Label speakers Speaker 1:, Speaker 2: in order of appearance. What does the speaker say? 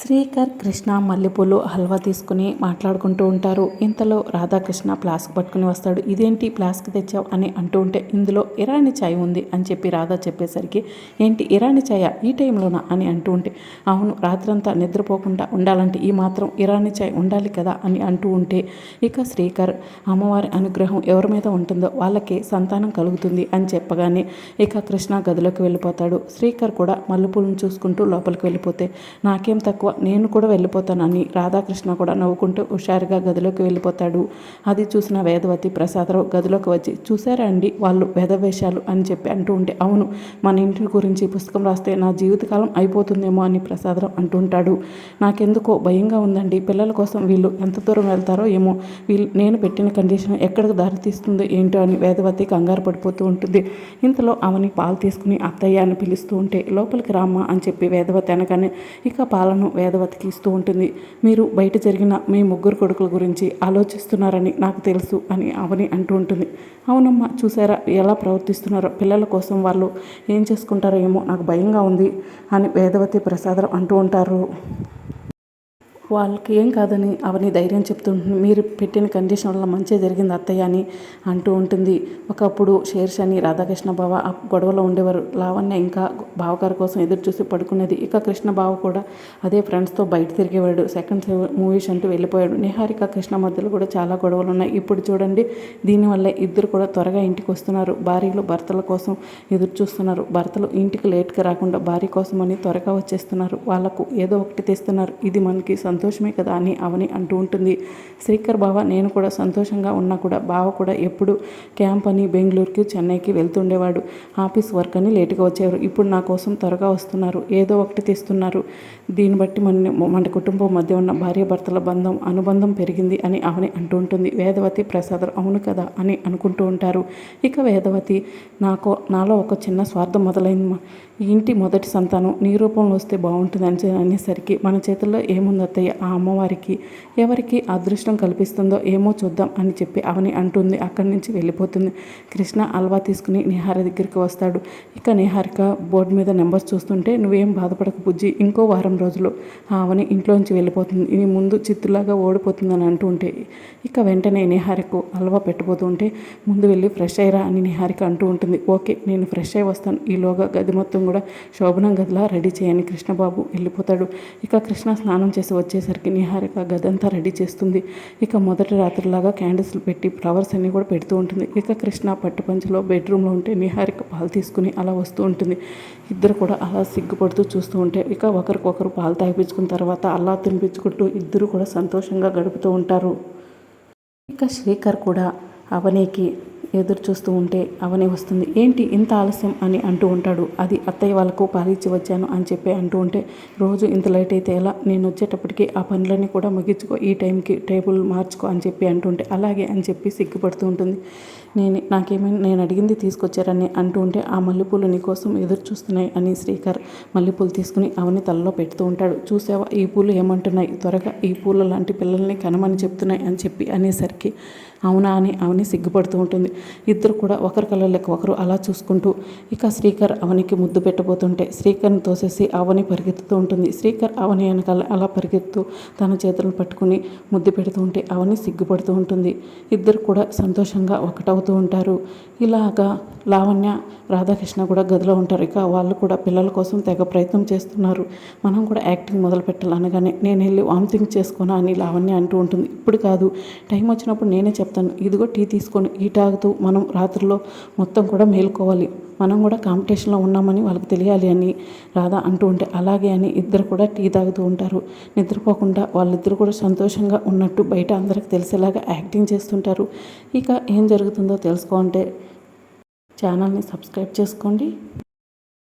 Speaker 1: శ్రీకర్, కృష్ణ మల్లెపూలు హల్వా తీసుకుని మాట్లాడుకుంటూ ఉంటారు. ఇంతలో రాధాకృష్ణ ఫ్లాస్క్ పట్టుకుని వస్తాడు. ఇదేంటి ఫ్లాస్క్ తెచ్చావు అని అంటూ ఉంటే, ఇందులో ఇరానీ చాయ్ ఉంది అని చెప్పి రాధా చెప్పేసరికి, ఏంటి ఇరానీ చాయ్ ఈ టైంలోనా అని అంటూ ఉంటే, అవును, రాత్రంతా నిద్రపోకుండా ఉండాలంటే ఈ మాత్రం ఇరానీ చాయ్ ఉండాలి కదా అని అంటూ ఉంటే, ఇక శ్రీకర్ అమ్మవారి అనుగ్రహం ఎవరి మీద ఉంటుందో వాళ్ళకి సంతానం కలుగుతుంది అని చెప్పగానే ఇక కృష్ణ గదిలోకి వెళ్ళిపోతాడు. శ్రీకర్ కూడా మల్లెపూలను చూసుకుంటూ లోపలికి వెళ్ళిపోతే, నాకేం తక్కువ, నేను కూడా వెళ్ళిపోతానని రాధాకృష్ణ కూడా నవ్వుకుంటూ హుషారుగా గదిలోకి వెళ్ళిపోతాడు. అది చూసిన వేదవతి ప్రసాదరావు గదిలోకి వచ్చి, చూసారా అండి వాళ్ళు వేదవేషాలు అని చెప్పి అంటూ ఉంటే, అవును, మన ఇంటి గురించి పుస్తకం రాస్తే నా జీవితకాలం అయిపోతుందేమో అని ప్రసాదరావు అంటుంటాడు. నాకెందుకో భయంగా ఉందండి, పిల్లల కోసం వీళ్ళు ఎంత దూరం వెళ్తారో ఏమో, నేను పెట్టిన కండిషన్ ఎక్కడికి దారితీస్తుందో ఏంటో అని వేదవతి కంగారు పడిపోతూ ఉంటుంది. ఇంతలో అవని పాలు తీసుకుని అత్తయ్య అని పిలుస్తూ ఉంటే, లోపలికి రామ్మా అని చెప్పి వేదవతి అనగానే ఇక పాలను వేదవతికి ఇస్తూ ఉంటుంది. మీరు బయట జరిగిన మీ ముగ్గురు కొడుకుల గురించి ఆలోచిస్తున్నారని నాకు తెలుసు అని అవని అంటూ ఉంటుంది. అవునమ్మా, చూసారా ఎలా ప్రవర్తిస్తున్నారో, పిల్లల కోసం వాళ్ళు ఏం చేసుకుంటారో ఏమో నాకు భయంగా ఉంది అని వేదవతి ప్రసాదరావు అంటూ ఉంటారు. వాళ్ళకి ఏం కాదని అవని ధైర్యం చెప్తుంటుంది. మీరు పెట్టిన కండిషన్ వల్ల మంచి జరిగింది అత్తయ్య అని అంటూ ఉంటుంది. ఒకప్పుడు శేర్షని రాధాకృష్ణ బావ ఆ గొడవలో ఉండేవారు. లావణ్య ఇంకా బావగారి కోసం ఎదురు చూసి పడుకునేది. ఇక కృష్ణ బావ కూడా అదే ఫ్రెండ్స్తో బయట తిరిగేవాడు. సెకండ్ మూవీస్ అంటూ వెళ్ళిపోయాడు. నిహారిక కృష్ణ మధ్యలో కూడా చాలా గొడవలు ఉన్నాయి. ఇప్పుడు చూడండి, దీనివల్ల ఇద్దరు కూడా త్వరగా ఇంటికి వస్తున్నారు. భార్యలు భర్తల కోసం ఎదురు చూస్తున్నారు. భర్తలు ఇంటికి లేట్గా రాకుండా భార్య కోసం అని త్వరగా వచ్చేస్తున్నారు. వాళ్ళకు ఏదో ఒకటి తెస్తున్నారు. ఇది మనకి సంతోషమే కదా అని అవని అంటూ ఉంటుంది. శ్రీకర్ బావ నేను కూడా సంతోషంగా ఉన్నా కూడా బావ కూడా ఎప్పుడు క్యాంప్ అని బెంగళూరుకి చెన్నైకి వెళ్తుండేవాడు. ఆఫీస్ వర్క్ అని లేటుగా వచ్చేవారు. ఇప్పుడు నా కోసం త్వరగా వస్తున్నారు, ఏదో ఒకటి తెస్తున్నారు. దీన్ని బట్టి మన కుటుంబం మధ్య ఉన్న భార్యాభర్తల అనుబంధం పెరిగింది అని అవని అంటూ ఉంటుంది. వేదవతి ప్రసాదరావు అవును కదా అని అనుకుంటూ ఉంటారు. ఇక వేదవతి, నాలో ఒక చిన్న స్వార్థం మొదలైంది. ఈ ఇంటి మొదటి సంతానం నీ రూపంలో వస్తే బాగుంటుంది అనేసరికి, మన చేతుల్లో ఏముంది అత్తయ్య, ఆ అమ్మవారికి ఎవరికి అదృష్టం కల్పిస్తుందో ఏమో చూద్దాం అని చెప్పి అవని అంటుంది. అక్కడి నుంచి వెళ్ళిపోతుంది. కృష్ణ హల్వా తీసుకుని నిహార దగ్గరికి వస్తాడు. ఇక నిహారిక బోర్డు మీద నెంబర్స్ చూస్తుంటే, నువ్వేం బాధపడక బుజ్జి, ఇంకో వారం రోజులు అవని ఇంట్లోంచి వెళ్ళిపోతుంది, ఇది ముందు చిత్తులాగా ఓడిపోతుందని అంటూ ఉంటే, ఇక వెంటనే నిహారికు హల్వా పెట్టబోతూ ఉంటే, ముందు వెళ్ళి ఫ్రెష్ అయ్యరా అని నిహారిక అంటూ ఉంటుంది. ఓకే, నేను ఫ్రెష్ అయ్యి వస్తాను, ఈలోగా గది మొత్తం కూడా శోభనం గదిలా రెడీ చేయని కృష్ణబాబు వెళ్ళిపోతాడు. ఇక కృష్ణ స్నానం చేసి వచ్చేసరికి నిహారిక గదంతా రెడీ చేస్తుంది. ఇక మొదటి రాత్రిలాగా క్యాండిల్స్ పెట్టి ఫ్లవర్స్ అన్నీ కూడా పెడుతూ ఉంటుంది. ఇక కృష్ణ పట్టుపంచలో బెడ్రూమ్లో ఉంటే నిహారిక పాలు తీసుకుని అలా వస్తూ ఉంటుంది. ఇద్దరు కూడా అలా సిగ్గుపడుతూ చూస్తూ ఉంటే, ఇక ఒకరికొకరు పాలు తాగిపించుకున్న తర్వాత అలా తినిపించుకుంటూ ఇద్దరు కూడా సంతోషంగా గడుపుతూ ఉంటారు. ఇక శ్రీకర్ కూడా అవనికి ఎదురు చూస్తూ ఉంటే అవని వస్తుంది. ఏంటి ఇంత ఆలస్యం అని అంటూ ఉంటాడు. అది అత్తయ్య వాళ్ళకు పాలిచ్చి వచ్చాను అని చెప్పి అంటూ ఉంటే, రోజు ఇంత లేట్ అయితే ఎలా, నేను వచ్చేటప్పటికి ఆ పనులన్నీ కూడా ముగించుకో, ఈ టైంకి టేబుల్ మార్చుకో అని చెప్పి అంటుంటే, అలాగే అని చెప్పి సిగ్గుపడుతూ ఉంటుంది. నేను అడిగింది తీసుకొచ్చారని అంటూ ఉంటే, ఆ మల్లెపూలు నీకోసం ఎదురు చూస్తున్నాయి అని శ్రీకర్ మల్లెపూలు తీసుకుని అవని తలలో పెడుతూ ఉంటాడు. చూసావా ఈ పూలు ఏమంటున్నాయి, త్వరగా ఈ పూల లాంటి పిల్లల్ని కనమని చెప్తున్నాయి అని చెప్పి అనేసరికి, అవునా అని అవని సిగ్గుపడుతూ ఉంటుంది. ఇద్దరు కూడా ఒకరి కళ్ళకి ఒకరు అలా చూసుకుంటూ, ఇక శ్రీకర్ అవనికి ముద్దు పెట్టబోతుంటే శ్రీకర్ని తోసేసి అవని పరిగెత్తుతూ ఉంటుంది. శ్రీకర్ అవని వెనకాల అలా పరిగెత్తు తన చేతులను పట్టుకుని ముద్దు పెడుతూ ఉంటే అవని సిగ్గుపడుతూ ఉంటుంది. ఇద్దరు కూడా సంతోషంగా ఒకటవుతూ ఉంటారు. ఇలాగా లావణ్య రాధాకృష్ణ కూడా గదిలో ఉంటారు. ఇక వాళ్ళు కూడా పిల్లల కోసం తెగ ప్రయత్నం చేస్తున్నారు. మనం కూడా యాక్టింగ్ మొదలు పెట్టాలి అనగానే, నేను వెళ్ళి వామిటింగ్ చేసుకోనా అని లావణ్య అంటూ ఉంటుంది. ఇప్పుడు కాదు, టైం వచ్చినప్పుడు నేనే చెప్తాను, ఇదిగో టీ తీసుకొని ఈ తాగుతూ మనం రాత్రిలో మొత్తం కూడా మేలుకోవాలి, మనం కూడా కాంపిటీషన్లో ఉన్నామని వాళ్ళకి తెలియాలి అని రాధా అంటూ ఉంటే, అలాగే అని ఇద్దరు కూడా టీ తాగుతూ ఉంటారు. నిద్రపోకుండా వాళ్ళిద్దరు కూడా సంతోషంగా ఉన్నట్టు బయట అందరికి తెలిసేలాగా యాక్టింగ్ చేస్తుంటారు. ఇక ఏం జరుగుతుందో తెలుసుకోవాలంటే ఛానల్ని సబ్స్క్రైబ్ చేసుకోండి.